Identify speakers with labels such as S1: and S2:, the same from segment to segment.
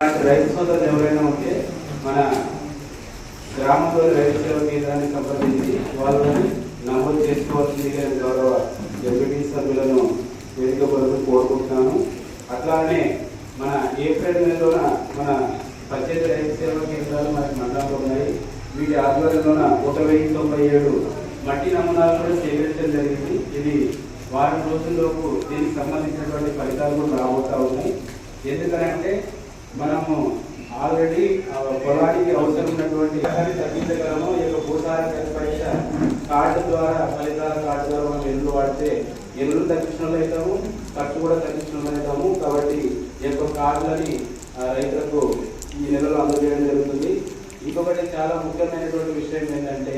S1: రైతు సోదరులు ఎవరైనా ఉంటే మన గ్రామంలో రైతు సేవా కేంద్రాన్ని సంప్రదించి వాళ్ళని నమోదు చేసుకోవాల్సిందిగా గౌరవ ఎంపీటీ సభ్యులను వేదిక కొరకు కోరుకుంటున్నాను. అట్లానే మన ఏప్రిల్ నెలలోన మన పంచాయతీ రైతు సేవా కేంద్రాలు మనకి మండలంలో ఉన్నాయి. వీటి ఆధ్వర్యంలోన 1097 మట్టి నమూనాలు కూడా సేకరించడం జరిగింది. ఇది వారం రోజుల్లోపు దీనికి సంబంధించినటువంటి ఫలితాలు కూడా రాబోతూ ఉన్నాయి. ఎందుకంటే మనము ఆల్రెడీ పొలానికి అవసరం ఉన్నటువంటి తగ్గించగలము. ఈ యొక్క భూసార పరీక్ష కార్డు ద్వారా ఫలితాల కార్డు ద్వారా మనం ఎరువులు వాడితే ఎరువులు తగ్గించిన వాళ్ళు అవుతాము, ఖర్చు కూడా తగ్గించిన వాళ్ళు అవుతాము. కాబట్టి ఈ యొక్క కార్డులని రైతులకు ఈ నెలలో అందజేయడం జరుగుతుంది. ఇంకొకటి చాలా ముఖ్యమైనటువంటి విషయం ఏంటంటే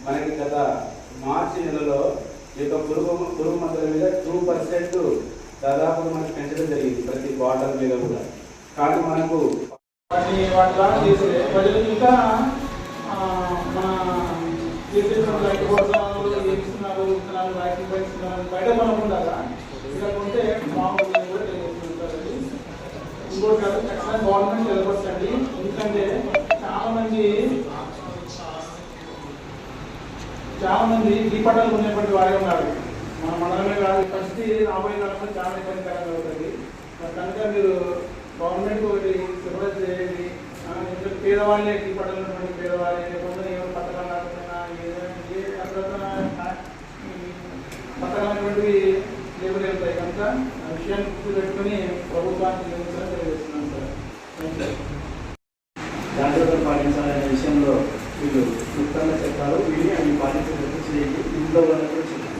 S1: మనకి గత మార్చి నెలలో ఈ యొక్క పురుగు మందుల మీద 2% దాదాపు మనకి పెంచడం జరిగింది ప్రతి బాటల్ మీద కూడా. కానీ మనకు
S2: వాటిలా చేసే ప్రజలు ఇంకా మన రైతు భరోసాలు ఏమిస్తున్నారు, విత్తనాలు వ్యాక్సిన్ పంచుతున్నారు బయట పడకుండా ఇక్కడ ఉంటే మామూలు కూడా తెలియజేస్తుంటారు. ఇంకోటి కాదు, ఖచ్చితంగా గవర్నమెంట్ నిలబడచ్చండి. ఎందుకంటే చాలా మంది దీపటాలు ఉన్నటువంటి వారే ఉన్నారు. మన మండలమే కాదు, పరిస్థితి రాబోయే కాలంలో చాలా ఇబ్బందికరంగా అవుతుంది. కనుక మీరు గవర్నమెంట్ ఒకటి సిఫారసు చేయండి. పేదవాళ్ళే దీపటాలు ఉన్నటువంటి పేదవాళ్ళే లేకపోతే ఏమైనా పథకాలు రాకపోయినా పథకాలు అనేటువంటివి లేవుతాయి. కనుక ఆ విషయాన్ని గుర్తు పెట్టుకుని ప్రభుత్వానికి నియమించాలని తెలియజేస్తున్నాను సార్.
S3: జాగ్రత్తలు పాటించాలనే విషయంలో వీళ్ళు క్లుప్తంగా చెప్తారు. వీళ్ళు అవి పాటించేటట్టు చేయండి. ఇంట్లో వాళ్ళకు కూడా చెప్పండి.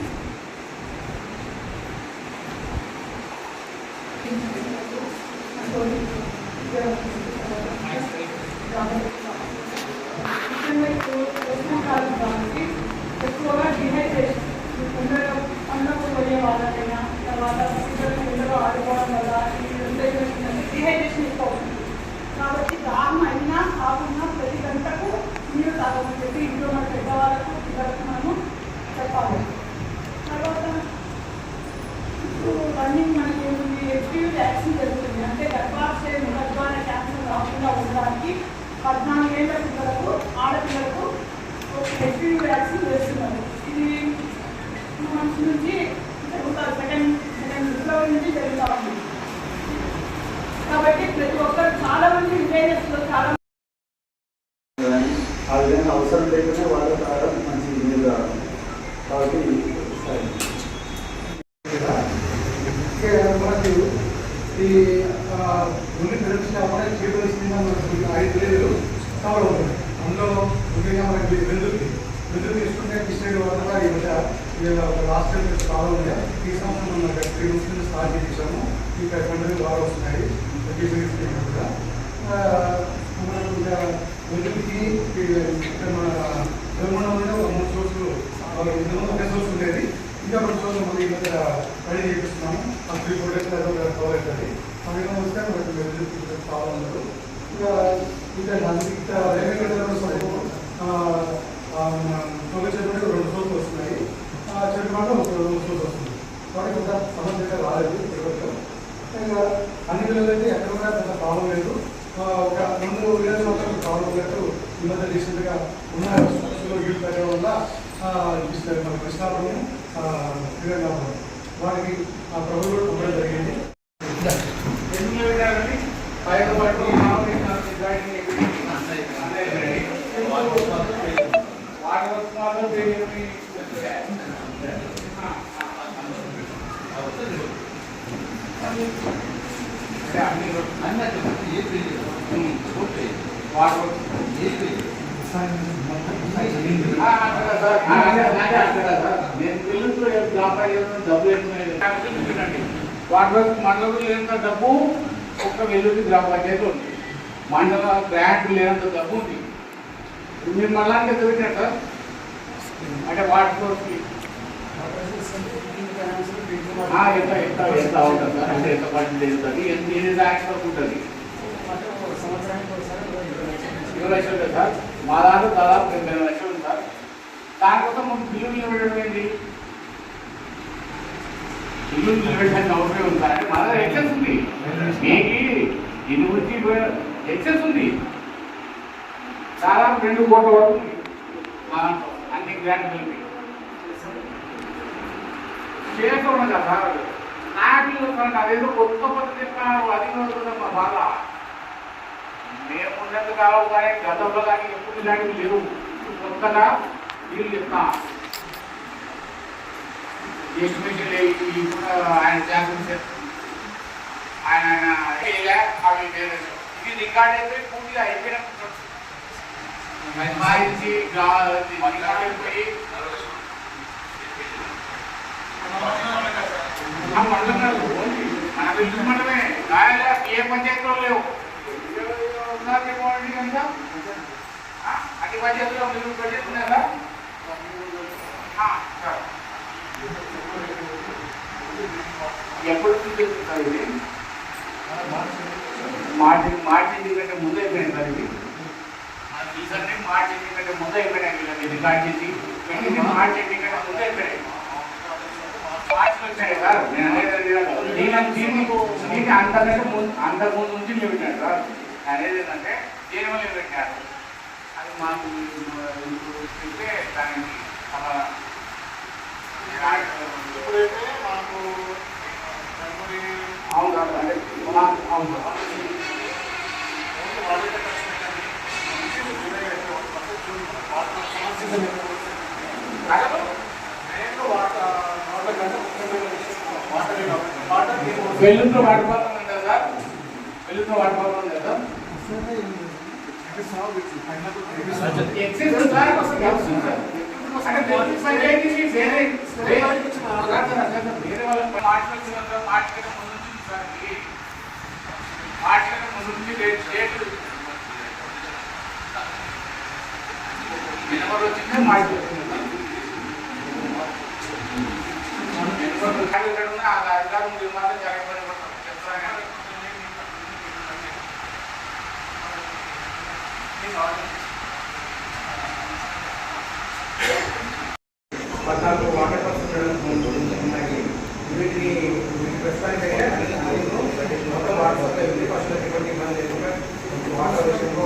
S4: ఎక్కువగా డిహైడ్రేషన్ పండ్లకు పోయే వాళ్ళకైనా తర్వాత ఎండలో ఆడుకోవడం వల్ల డిహైడ్రేషన్ ఎక్కువ అవుతుంది. కాబట్టి దాహం అయినా కాకుండా ప్రతి గంటకు నీరు తాగమని చెప్పి ఇంట్లో మన పెద్దవాళ్ళకు పిల్లలకు మనము చెప్పాలి. తర్వాత ఇప్పుడు రన్నింగ్ మనకి ఏముంది, HPV వ్యాక్సిన్ జరుగుతుంది. అంటే గర్భాశయ ముఖద్వార క్యాన్సర్ రాకుండా ఉండడానికి 14 ఏళ్ల పిల్లలకు ఆడపిల్లలకు HPV వ్యాక్సిన్ వేస్తున్నారు. ఇది మంచి నుంచి జరుగుతుంది, సెకండ్ ఫిబ్రవరి నుంచి జరుగుతూ ఉంది. కాబట్టి ప్రతి ఒక్కరు చాలా మంది విలేజెస్లో చాలా
S3: ఆ విధంగా అవసరం లేకుండా వాళ్ళు తాగడం మంచి నీళ్ళు తాగడం. కాబట్టి
S5: మనకు ఈ ముందు ప్రదర్శించిన చేపలిస్తున్న 5 విలేజ్లు కావడం ఉంటుంది. అందులో ముఖ్యంగా మనకి వెందుకు తీసుకుంటే కృష్ణుడి వల్ల ఈ మధ్య లాస్ట్ టైం చాలా ఉంది. ఈ సంవత్సరం మనం 3 months స్టార్ట్ చేసాము. ఇంకా పండుగలు బాగా వస్తున్నాయి. కూడా మనకు వెందుకి మన తెలంగాణలో 3 సోర్సులు ఒకే సోర్స్ ఉండేది. ఇంకా 2 సోర్సులు మనం ఈ మధ్య రెడీ చేపిస్తున్నాము. ఆ 3-4 days కవర్ అవుతుంది. ఆ విధంగా వస్తే మనకు వెందుకు చాలా ఉండదు. ఇంకా తొలగించేటువంటి 2 సోర్సులు వస్తున్నాయి. చెట్టు మాట 2 సోర్స్ వస్తుంది. కాబట్టి కొంత సమస్యగా రాలేదు. ఇంకా అన్ని విధాలైతే ఎక్కడ కూడా పెద్ద ప్రాబ్లం లేదు. ఒక 2 విలేజ్ మాత్రం ప్రాబ్లం లేదు. ఈ మధ్య రీసెంట్గా ఉన్న వీళ్ళు పెట్టడం వల్ల మన కృష్ణాపురం శ్రీరంగపురం వాటికి ఆ ప్రభుత్వం పంపడం జరిగింది.
S2: మండలంలో లేనంత డబ్బు ఒక్క వెల్లుల్లి గ్రామ పంచాయతీలో ఉంది. మండల గ్రాంట్ లేనంత డబ్బు ఉంది. మీరు మళ్ళా ఎంత పెట్టినట్ట అంటే వాటర్ సోర్స్కి ఎంత ఉంటుంది సార్? అంటే ఎంత పర్సెంట్ ఉంటుంది? ఎన్ని ల్యాక్స్ వరకు ఉంటుంది? 20 లక్షలు కదా సార్. మా దాంట్లో దాదాపు 20 లక్షలు ఉంది సార్. దానికోసం మనం బిల్లు నిలబెట్టడం ఏంటి? బిల్లు నిలబెట్టడానికి అవసరం ఉంది సార్. అంటే మన దగ్గర ఎక్సెస్ ఉంది. మీకు
S6: దీని గురించి ఎక్సెస్ ఉంది, దాదాపు 2 కోట్ల వరకు ఉంది మా అన్ని గ్రాంట్ కలిపి చేస్తున్నాం కదా. నాకు అదేదో కొత్త పద్ధతి చెప్పారు, అది మా బాధ. మేము ఉన్నట్టు కావు కానీ గతంలో కానీ ఎప్పుడు ఇలాంటివి లేవు. కొత్తగా వీళ్ళు చెప్తా ఎస్టిమేషన్ ఆయన చేస్తుంది, ఆయన అవి ఇది రికార్డ్ అయిపోయి పూర్తిగా అయిపోయినట్టు మారించి రికార్డ్ అయిపోయి మండలం కాదు, మన బిల్లు మండలమే. గాయాల ఏ పంచాయతీలో లేవు, కనుక అన్ని పంచాయతీలో మీరు బడ్జెట్ ఉన్నారా? ఎప్పుడు చూపిస్తున్నారు ఇది? మార్చి కంటే ముందు అయిపోయినాయి సార్ ఇది. ఈసారి మార్చి కంటే ముందు అయిపోయినాయి వీళ్ళని రికార్డ్ చేసి మార్చి కంటే ముందు అయిపోయినాయి. మార్చిలో వచ్చాయి సార్. నేను అనేది దీన్ని అంతకుముందు నుంచి పెట్టాడు సార్. అనేది ఏంటంటే జనవరిలో పెట్టారు, అది మాకు చెప్తే దానికి
S5: ఇప్పుడైతే మాకు
S6: అవును సార్, అంటే అవును సార్. వెల్లుతో వాడిపోతుంది కదా సార్, వెల్లుతో వాడిపోతుంది కదా ఎక్సెస్ సార్. వేరే వాళ్ళ మాట్లాడుతున్న ముందు నుంచి సార్, మాట్లాడిన ముందు నుంచి డేట్ జనవరి వచ్చిందే మాట్లాడుతుంది. అధికారం మాత్రం జరగబడి చెప్తాను.
S5: 14 వాటర్ పర్సెంట్ ఉన్నాయి. వీటిని ప్రస్తుతానికైతే మొత్తం వాటర్ సప్లై ఉంది. ఫస్ట్ ఎటువంటి ఇబ్బంది లేకుండా వాటర్ విషయంలో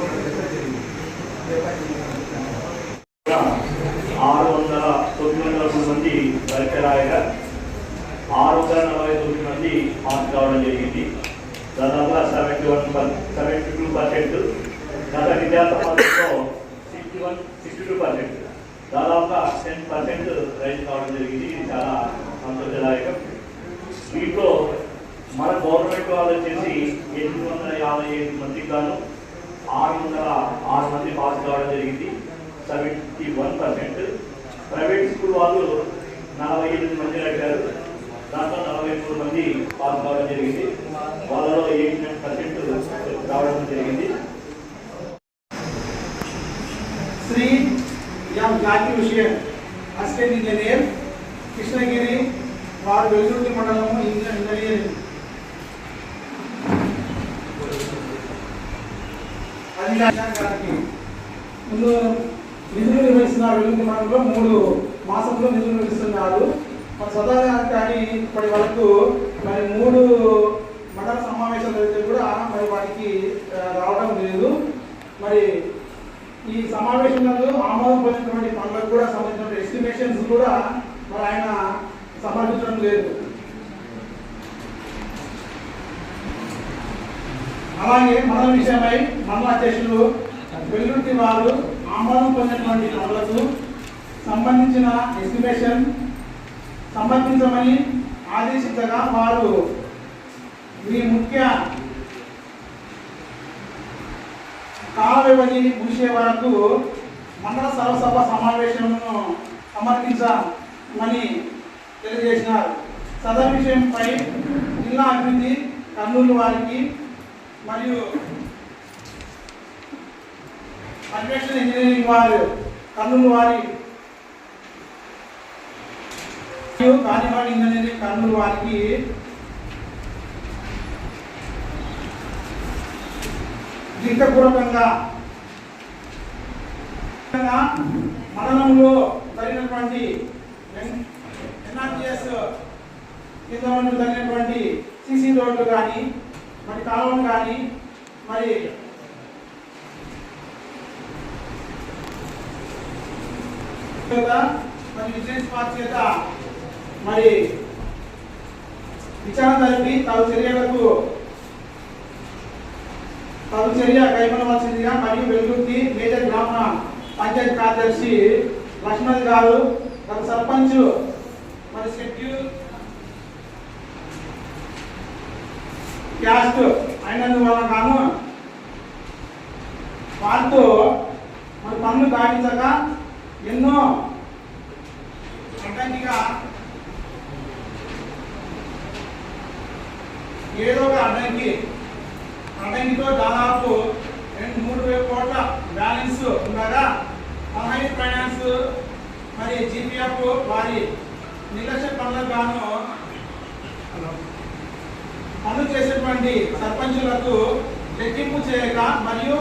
S3: 609 మంది పరీక్ష రాయగా 649 మంది పాస్ కావడం జరిగింది. దాదాపుగా 72%. గత విద్యా సంవత్సరంలో 62%, దాదాపుగా 10% రైజ్ కావడం జరిగింది. ఇది చాలా సంతోషదాయకం. దీంట్లో మన గవర్నమెంట్ వాళ్ళు వచ్చేసి 857 మందికి గాను 606 మంది పాస్ కావడం జరిగింది, 71%. ప్రైవేట్ స్కూల్ వాళ్ళు 48 మంది రాశారు, దాంట్లో 43 మంది పాస్ కావడం జరిగింది. వాళ్ళలో 89% రావడం జరిగింది.
S2: శ్రీ ఎం జాతి విషయం అసిస్టెంట్ ఇంజనీర్ కృష్ణగిరి, వారు వెలుగుర్తి మండలము ఇంజనీరింగ్. అధికారికి ముందు నిధులు నిర్వహిస్తున్నారు. వెలుగుర్తి మండలంలో 3 మాసంలో నిధులు నిర్వహిస్తున్నారు. మన సదాగారి ఇప్పటి వరకు మరి 3 మండల సమావేశాలు అయితే కూడా మరి వాటికి రావడం లేదు. మరి ఈ సమావేశంలో ఆమోదం పొందినటువంటి పనులకు కూడా సంబంధించిన ఎస్టిమేషన్స్ కూడా మరి ఆయన సమర్పించడం లేదు. అలాగే మండల విషయమై మండల అధ్యక్షులు వెల్లుర్తి వారు ఆమోదం పొందినటువంటి పనులకు సంబంధించిన ఎస్టిమేషన్ సమర్పించమని ఆదేశించగా వారు మీ ముఖ్య కాల వ్యవధి ముగిసే వరకు మండల సర్వసభ సమావేశంను సమర్పించమని తెలియజేసినారు. సదరు విషయంపై జిల్లా అభివృద్ధి కర్నూలు వారికి మరియు పర్యవేక్షణ ఇంజనీరింగ్ వారు కర్నూలు వారి కానివాడి ఇంజనీరింగ్ కర్నూలు వారికి లిఖితపూర్వకంగా మండలంలో జరిగినటువంటి ఎన్ఆర్జిఎస్ కింద జరిగినటువంటి సిసి రోడ్లు కానీ మరి కాలువలు కానీ మరి మరి విజిలెన్స్ పార్టీ చేత మరి విచారణ జరిపి తగు చర్య కైకొనవలసిందిగా మరియు వెలుగుర్తి మేజర్ గ్రామ పంచాయతీ కార్యదర్శి లక్ష్మణ్ గారు గత సర్పంచ్ మరి షెడ్యూల్ క్యాస్ట్ అయినందువల్ల గాను వారితో మరి పనులు కావించక ఎన్నో అడ్డంకిగా ఏదో ఒక అడ్డంకితో దాదాపు 3,000 కోట్ల బ్యాలెన్స్ ఉండగా మహై ఫైనాన్స్ మరి జీపీఎఫ్ వారి నిర్లక్ష్య పనులకు గాను పనులు చేసేటువంటి సర్పంచులకు లెక్కింపు చేయక మరియు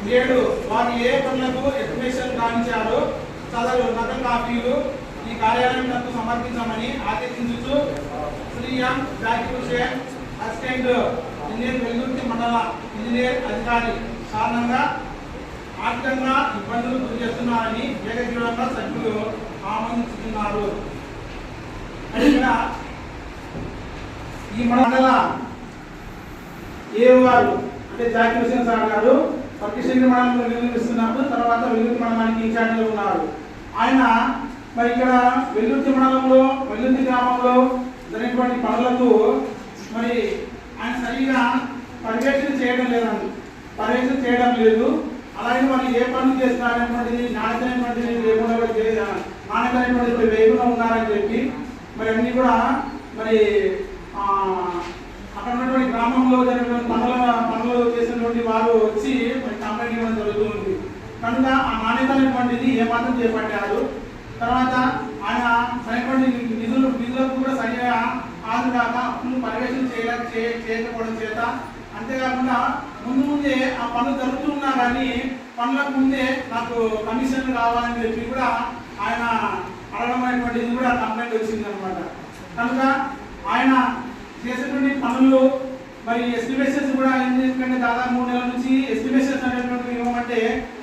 S2: నేడు వారు ఏ పనులకు ఎస్టిమేషన్ గావించారో సదరు నగదు కాపీలు ఈ కార్యాలయంకు సమర్పించమని ఆదేశించుతూ శ్రీ ఎం జాకిర్ హుసేన్ అసిస్టెంట్ ఇంజనీర్ వెల్లుర్తి మండల ఇంజనీర్ అధికారి కారణంగా ఆర్థికంగా ఇబ్బందులు గురి చేస్తున్నారని ఏకగ్రీవంగా సభ్యులు ఆమోదించుతున్నారు. ఈ మండల ఏవారు అంటే జాకిర్ హుసేన్ సార్ గారు పట్టిశేఖర్ మండలంలో నిర్వహిస్తున్నారు. తర్వాత వెల్లుర్తి మండలానికి ఇన్ఛార్జిలో ఉన్నారు. ఆయన మరి ఇక్కడ వెల్లుర్తి మండలంలో వెల్లుర్తి గ్రామంలో జరిగినటువంటి పనులకు మరి ఆయన సరిగా పర్యవేక్షణ చేయడం లేదు. అలాగే మరి ఏ పనులు చేస్తున్నారనేటువంటిది నాణ్యమైనటువంటిది లేకుండా నాణ్యమైనటువంటి వేయకుండా ఉన్నారని చెప్పి మరి అన్ని కూడా మరి అక్కడ ఉన్నటువంటి గ్రామంలో జరిగినటువంటి పనులు చేసినటువంటి వారు వచ్చి మరి కంప్లైంట్ ఇవ్వడం జరుగుతుంది. కనుక ఆ నాణ్యత అనేటువంటిది ఏమాత్రం చేపట్టారు. తర్వాత ఆయన సరైనటువంటి నిధులకు కూడా సరిగా హాజరు కాక అప్పులు పర్యవేక్షణ చేయకపోవడం చేత, అంతేకాకుండా ముందే ఆ పనులు జరుగుతున్నా కానీ పనులకు ముందే నాకు కమిషన్ కావాలని చెప్పి కూడా ఆయన అడగడం అనేటువంటిది కూడా కంప్లైంట్ వచ్చింది అనమాట. కనుక ఆయన చేసేటువంటి పనులు మరి ఎస్టిమేషన్స్ కూడా ఎందుకంటే దాదాపు 3 నెలల నుంచి ఎస్టిమేషన్స్ అనేటువంటివి ఇవ్వమంటే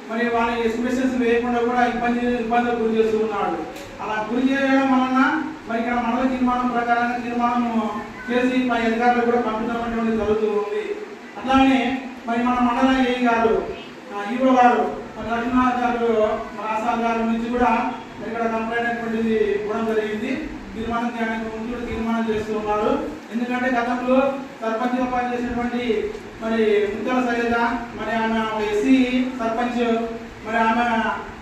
S2: మరి వాళ్ళ ఎస్టిమేషన్స్ వేయకుండా కూడా ఇబ్బందులు గురి చేస్తూ ఉన్నాడు. అలా గురి చేయడం వలన మరి ఇక్కడ మండల తీర్మానం ప్రకారంగా తీర్మానం చేసి పై అధికారులు కూడా పంపించడం అనేటువంటి జరుగుతూ ఉంది. అట్లానే మరి మన మండల ఏఈ గారు ఈవో గారు లక్ష్మణ్ గారు రాసాల్ గారి నుంచి కూడా ఇక్కడ కంప్లైంట్ అనేటువంటిది ఇవ్వడం జరిగింది. తీర్మానం చేస్తూ ఉన్నారు. ఎందుకంటే గతంలో సర్పంచ్గా పనిచేసినటువంటి మరి ముత్తల శైలజ మరి ఆమె ఎస్సీ సర్పంచ్ మరి ఆమె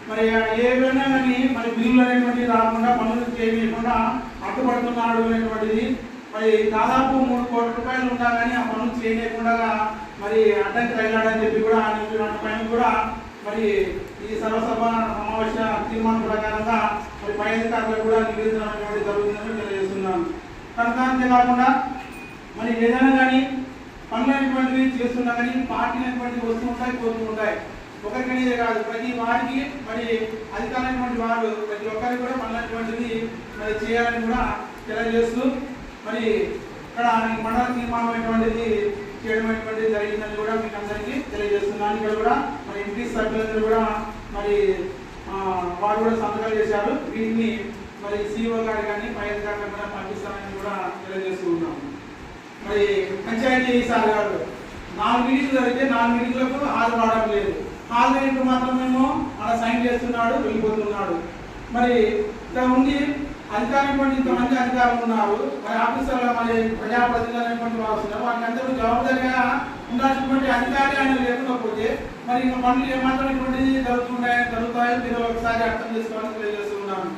S2: మరి ఏమైనా కానీ మరి బిల్లులు అనేటువంటి రాకుండా పనులు చేయకుండా అడ్డుపడుతున్నాడు అనేటువంటిది మరి దాదాపు 3 కోట్ల రూపాయలు ఉన్నా కానీ ఆ పనులు చేయలేకుండా మరి అడ్డంకి తగిలాడని చెప్పి కూడా ఆయన పైన కూడా మరి ఈ సర్వసభ సమావేశ తీర్మానం ప్రకారంగా మరి పై అధికారులకు కూడా నివేదించడం అనేటువంటి జరుగుతుందని తెలియజేస్తున్నాను. కనుక అంతేకాకుండా మరి ఏదైనా కానీ పనులు అనేటువంటివి చేస్తున్నా కానీ పార్టీ అనేటువంటివి వస్తూ ఉంటాయి పోతూ ఉంటాయి. ఒకరికనేదే కాదు ప్రతి వారికి మరి అధికారైనటువంటి వారు ప్రతి ఒక్కరికి కూడా పనులు అనేటువంటివి మరి చేయాలని కూడా తెలియజేస్తూ మరి ఇక్కడ మండల తీర్మానం అనేటువంటిది చేయడం అనేటువంటిది జరిగిందని కూడా మీకు అందరికీ తెలియజేస్తున్నాను. ఇక్కడ కూడా మరి ఎంపీ సభ్యులందరూ కూడా మరి వారు కూడా సంతకాలు చేశారు. వీటిని మరి సిఇఓ గారు కానీ పై అధికారులకు కూడా పంపిస్తామని కూడా తెలియజేస్తూ ఉన్నాం. మరి పంచాయతీ సార్ గారు 4 మీటింగ్లు జరిగితే 4 మీటింగ్లకు హాజరు లేదు. హాజరైనప్పుడు మాత్రమేమో అలా సైన్ చేస్తున్నాడు, వెళ్ళిపోతున్నాడు. మరి ఇక్కడ ఉండి అధికారులు ఇంతమంది అధికారులు ఉన్నారు, మరి ఆఫీసర్లు మరి ప్రజాప్రతినిధులు అనేటువంటి వారు వస్తున్నారు. వారికి అందరూ జవాబుదారిగా ఉండాల్సినటువంటి అధికారి ఆయన లేకపోతే మరి ఇంకా పనులు ఏమాత్రం ఇటువంటిది జరుగుతాయో మీరు ఒకసారి అర్థం చేసుకోవాలని తెలియజేస్తున్నాను.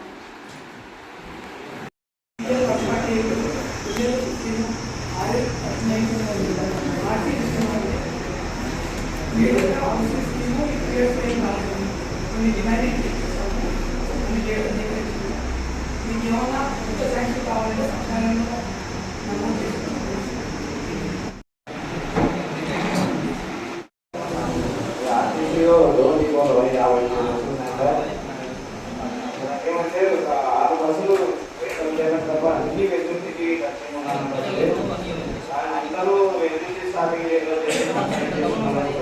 S1: అందరూ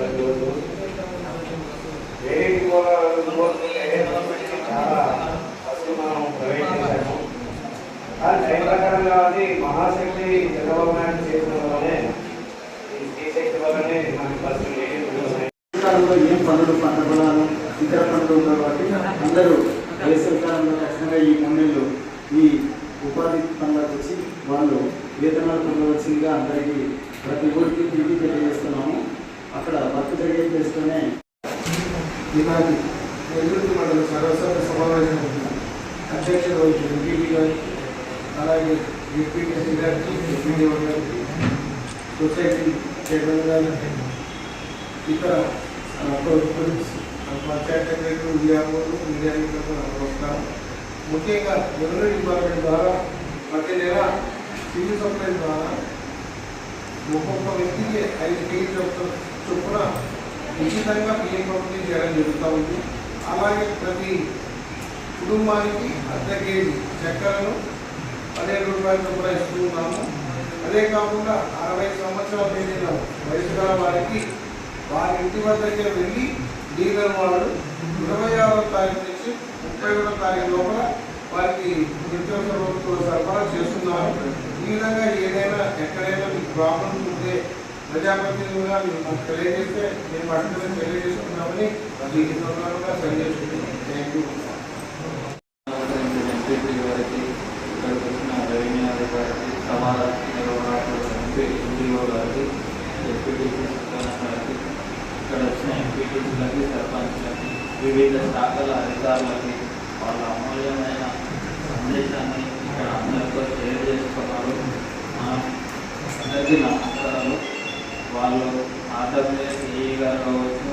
S6: ముఖ్యమంత్రి చంద్రబాబు నాయుడు చేసిన వల్లనే ఈ శ్రీశక్తి వల్లనే మనకి బస్సులు
S2: కాలంలో ఏం పనులు పంట పొలాలు ఇతర పనులు ఉన్నాయి కాబట్టి అందరూ వేసవి కాలంలో ఖచ్చితంగా ఈ 3 నెలలు ఈ ఉపాధి పనులకు వచ్చి వాళ్ళు వేతనాలు పొందవలసిందిగా అందరికీ ప్రతి ఊరికి తిరిగి తెలియజేస్తున్నాము. అక్కడ వర్క్ జరిగే చేస్తూనే
S5: ఈనాటి ఎదురు మండలి సర్వసభ్య సమావేశం అధ్యక్షుడు వహించిన ఎంపీపీ గారు, అలాగే డిప్యూటీ గారికి, డిప్యూటీ గారికి, సొసైటీ చైర్మన్ గారు, ఇతర పంచాయత్ సెక్రటరీ, విఆర్ఓలు, మీడియాలకు నమస్కారం. ముఖ్యంగా రెవెన్యూ డిపార్ట్మెంట్ ద్వారా ప్రతి నెల సివిల్ సప్లై ద్వారా ఒక్కొక్క వ్యక్తికి 5 కేజీల చొప్పున ఉచితంగా బియ్యం పంపిణీ చేయడం జరుగుతూ ఉంది. అలాగే ప్రతి కుటుంబానికి అర్ధ కేజీ చక్కెరను 12 రూపాయల చొప్పున ఇస్తూ ఉన్నాము. అదే కాకుండా 60 సంవత్సరాల పేరిన వయసు గల వారికి వారి ఇంటి వద్దకే వెళ్ళి డీలర్ వాళ్ళు 26వ తారీఖు నుంచి 31వ తారీఖు లోపల వారికి నిత్యావసర వస్తువులు సరఫరా చేస్తున్నారు. ఈ విధంగా ఏదైనా ఎక్కడైనా మీకు ప్రాబ్లమ్స్ ఉంటే ప్రజాప్రతినిధులుగా మీరు మాకు తెలియజేస్తే మేము వాటిని తెలియజేస్తున్నామని దీని ప్రకారంగా తెలియజేస్తున్నాం. Thank you.
S7: ఎంపీపీ గారికి, ఇక్కడికి వచ్చిన రెవెన్యూ అధికారికి, సమాధాన ఎంపీఓ గారికి, డిప్యూటీ గారికి, ఇక్కడ వచ్చిన ఎంపీటీసీలకి, సర్పంచ్లకి, వివిధ శాఖల అధికారులకి వాళ్ళ అమూల్యమైన సందేశాన్ని ఇక్కడ అందరితో షేర్ చేసుకున్నారు. అందరికీ నమస్కారాలు. వాళ్ళు ఆర్డబ్ల్యూఎస్ఈ గారు కావచ్చు,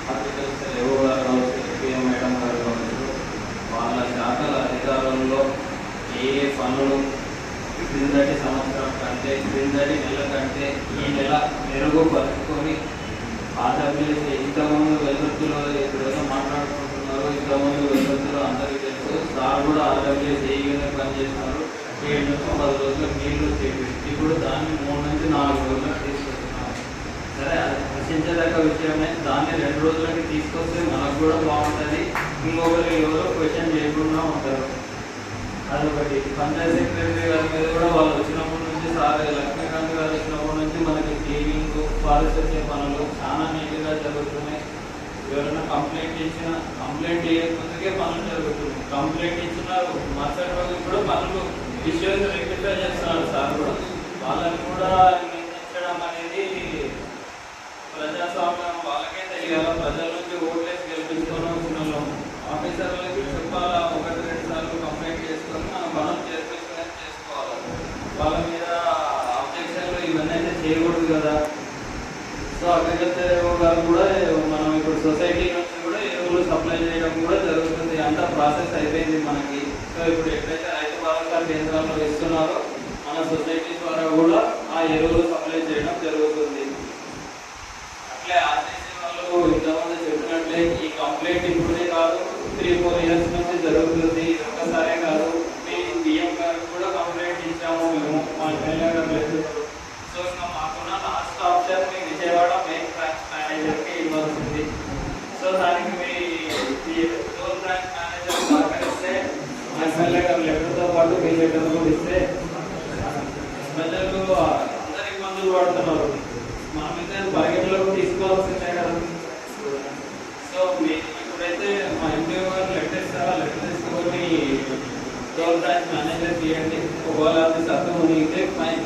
S7: హార్టికల్చర్ ఏవో గారు కావచ్చు, ఏపీఎం మేడం గారు కావచ్చు, వాళ్ళ శాఖల అధికారుల్లో ఏ పనులు క్రిందటి సంవత్సరం కంటే, క్రిందటి నెల కంటే ఈ నెల మెరుగుపరుచుకొని ఆర్డబ్ల్యూఎస్ ఇంతకుముందు వెలుగులో ఎప్పుడైతే మాట్లాడుకుంటున్నారో, ఇంతకుముందు వెలుగులో అందరికీ తెలుసు. సార్ కూడా ఆర్డబ్ల్యూఎస్ ఏగానే పనిచేస్తున్నారు. 7 నుంచి 10 రోజులకు నీళ్లు చేపించి ఇప్పుడు దాన్ని 3 నుంచి 4 రోజులకు తీసుకొస్తున్నారు. సరే, అది హర్షించదగ్గ విషయమే. దాన్ని 2 రోజులకి తీసుకొస్తే మనకు కూడా బాగుంటుంది. ఇంకొకరు ఎవరో క్వశ్చన్ చేయకుండా ఉంటారు. అదొకటి. పంచాయత్ సెక్రటరీ గారి మీద కూడా వాళ్ళు వచ్చినప్పటి నుంచి, సార్ లక్ష్మీకాంత్ గారు వచ్చినప్పటి నుంచి మనకి క్లీనింగ్, ఫారెస్ట్ వచ్చే పనులు చాలా నీట్గా జరుగుతున్నాయి. ఎవరైనా కంప్లైంట్ ఇచ్చినా, కంప్లైంట్ చేయకపోతే పనులు జరుగుతున్నాయి. కంప్లైంట్ ఇచ్చిన మరుసటి రోజు కూడా పనులు ఇష్యూస్ రెక్టిఫై చేస్తున్నారు సార్ కూడా. వాళ్ళని కూడా నిందించడం అనేది ప్రజాస్వామ్యం వాళ్ళకే తెలియాలి. ప్రజల నుంచి ఓట్లేసి గెలిపించుకొని వచ్చిన ఆఫీసర్లకి చెప్పాలా, 1-2 సార్లు కంప్లైంట్ చేసుకొని మనం పనులు చేసుకోవాలి. వాళ్ళ మీద అబ్జెక్షన్లు ఇవన్నీ అయితే చేయకూడదు కదా. సో అగ్రికల్చర్ గారు కూడా మనం ఇప్పుడు సొసైటీ నుంచి కూడా ఎరువులు సప్లై చేయడం కూడా జరుగుతుంది. అంతా ప్రాసెస్ అయిపోయింది మనకి. సో ఇప్పుడు ఎక్కడైతే రైతు భరోసా కేంద్రాల్లో ఇస్తున్నారో మన సొసైటీ ద్వారా కూడా ఆ ఎరువులు సప్లై చేయడం జరుగుతుంది. అట్లే ఆర్టీసీ వాళ్ళు ఇంతకుముందు చెప్పినట్లే ఈ కంప్లైంట్ ఇప్పుడే కాదు, 3-4 ఇయర్స్ నుంచి జరుగుతుంది. ఒక్కసారే కాదు. మీ బిఎం గారికి కూడా కంప్లైంట్ ఇచ్చాము మేము, మా ఎమ్మెల్యే గారు లేదు. సో ఇంకా మాకున్న లాస్ట్ ఆప్షన్ మీ విజయవాడ మెయిన్ బ్రాంచ్ మేనేజర్కి ఇవ్వాల్సింది. సో దానికి మీ జోన్ బ్రాంచ్ మేనేజర్ సహకరిస్తే, మా ఎమ్మెల్యే గారు లెటర్తో పాటు మీ లెటర్ కూడా ఇస్తే ప్రజలు అందరు ఇబ్బందులు పడుతున్నారు. మనమైతే పరిగణలోకి తీసుకోవాల్సిందే కదా. సో ఇప్పుడైతే మా ఎంపీఓ గారు లెటర్ ఇస్తారా, లెటర్ తీసుకొని జోన్ బ్రాంచ్ మేనేజర్ తీయండి. ఒకవేళ అది సత్యం మునిగితే ఫైన్,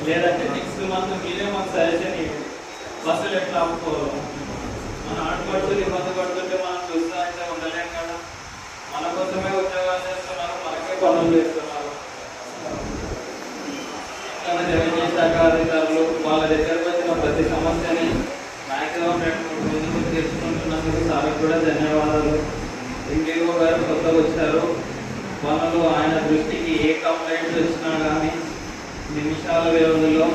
S7: లేదంటే నెక్స్ట్ మంత్ మీరే మాకు సజెషన్ ఇవ్వండి. బస్సులు ఎట్లా ఆపుకోవాలి. మన ఆడపడుచులు ఇబ్బంది పడుతుంటే మనం చూస్తూ అయితే ఉండలేం కదా. మన కోసమే ఉద్యోగాలు చేస్తున్నారు, మనకే పనులు చేస్తున్నారు. రెవెన్యూ శాఖ అధికారులు వాళ్ళ దగ్గరకు వచ్చిన ప్రతి సమస్యని మ్యాక్సిమం 2-3 రోజులు తెలుసుకుంటున్నందుకు సార్ కూడా ధన్యవాదాలు. ఎంపీఓ గారు కొత్తగా వచ్చారు. పనులు ఆయన దృష్టికి ఏ కంప్లైంట్స్ వచ్చినా కానీ నిమిషాల వ్యవధిలో,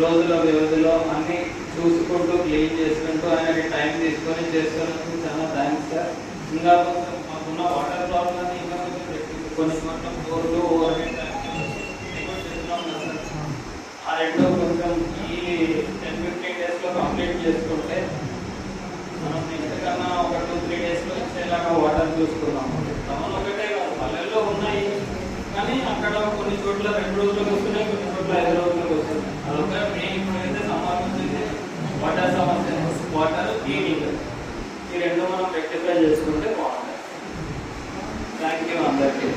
S7: రోజుల వ్యవధిలో అన్నీ చూసుకుంటూ క్లీన్ చేసుకుంటూ ఆయనకి టైం తీసుకొని చేస్తున్నందుకు చాలా థ్యాంక్స్ సార్. ఇంకా కొంచెం మాకున్న వాటర్ ప్రాబ్లమ్ని ఇంకా కొంచెం కొన్ని బోర్లు ఓవర్ హెడ్ చేస్తున్నాం కదా సార్. ఆ రెండో కొంచెం ఈ 10-15 డేస్లో కంప్లీట్ చేసుకుంటే మనం నెక్స్ట్ కన్నా ఒక 2-3 డేస్లో ఇచ్చేలాగా వాటర్ చూసుకున్నాము. టౌన్ ఒకటే కాదు, పల్లెల్లో ఉన్నాయి కానీ అక్కడ ఎక్కడ కొన్ని చోట్ల 2 రోజులకు వస్తున్నాయి, కొన్ని చోట్ల 5 రోజులకు వస్తున్నాయి. అదొక మెయిన్ ఇప్పుడైతే సంబంధించింది వాటర్ సమస్య, వాటర్ క్లీనింగ్, ఈ రెండు మనం రెక్టిఫై చేసుకుంటే బాగుంటుంది. థ్యాంక్ యూ అందరికీ.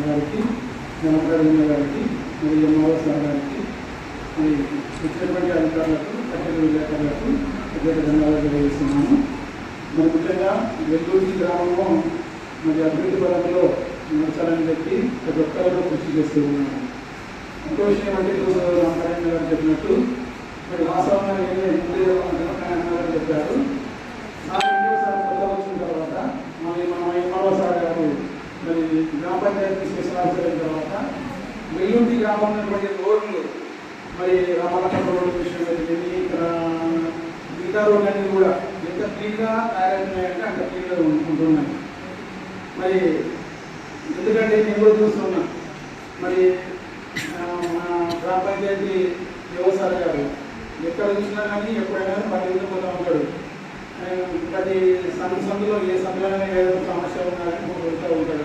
S2: గారికి జనప్రతినిధుల గారికి మరియు ఎంఆర్ఓ సార్ గారికి మరి ఇచ్చినటువంటి అధికారులకు పట్టణ విలేకరులకు ప్రత్యేక ధన్యవాదాలు తెలియజేస్తున్నాను. మరి ముఖ్యంగా వెల్లూరి గ్రామంలో మరి అభివృద్ధి పరంలో నడచాలని చెప్పి ప్రతి ఒక్కరిలో కృషి చేస్తూ ఉన్నాను. ఇంకో విషయం అంటే ఇప్పుడు రామనారాయణ గారు చెప్పినట్టు మరి వాస్తవంగా జనప్రతినిధి గారు చెప్పారు. రెండోసారి కొత్త వచ్చిన తర్వాత మన ఎంఆర్ఓ సార్ గారు మరి గ్రామ పంచాయతీ స్పెషల్ ఆఫీసర్ అయిన తర్వాత వెల్లుంటి గ్రామంలో ఉన్నటువంటి రోడ్లు మరి రామలక్ష్మణ రోడ్డు విషయం అయితే ఇక్కడ మిగతా రోడ్లన్నీ కూడా ఎంత క్లీన్గా తయారవుతున్నాయంటే అంత క్లీన్గా ఉంటున్నాయి. మరి ఎందుకంటే నేను కూడా చూస్తున్నా మరి మన గ్రామ పంచాయతీ వ్యవసాయ గారు ఎక్కడ చూసినా కానీ ఎప్పుడైనా 10 పోతూ ఉంటాడు. ప్రతి సందులో ఏ సందులోనే ఏదో సమస్య ఉన్నా కానీ ఉంటాడు.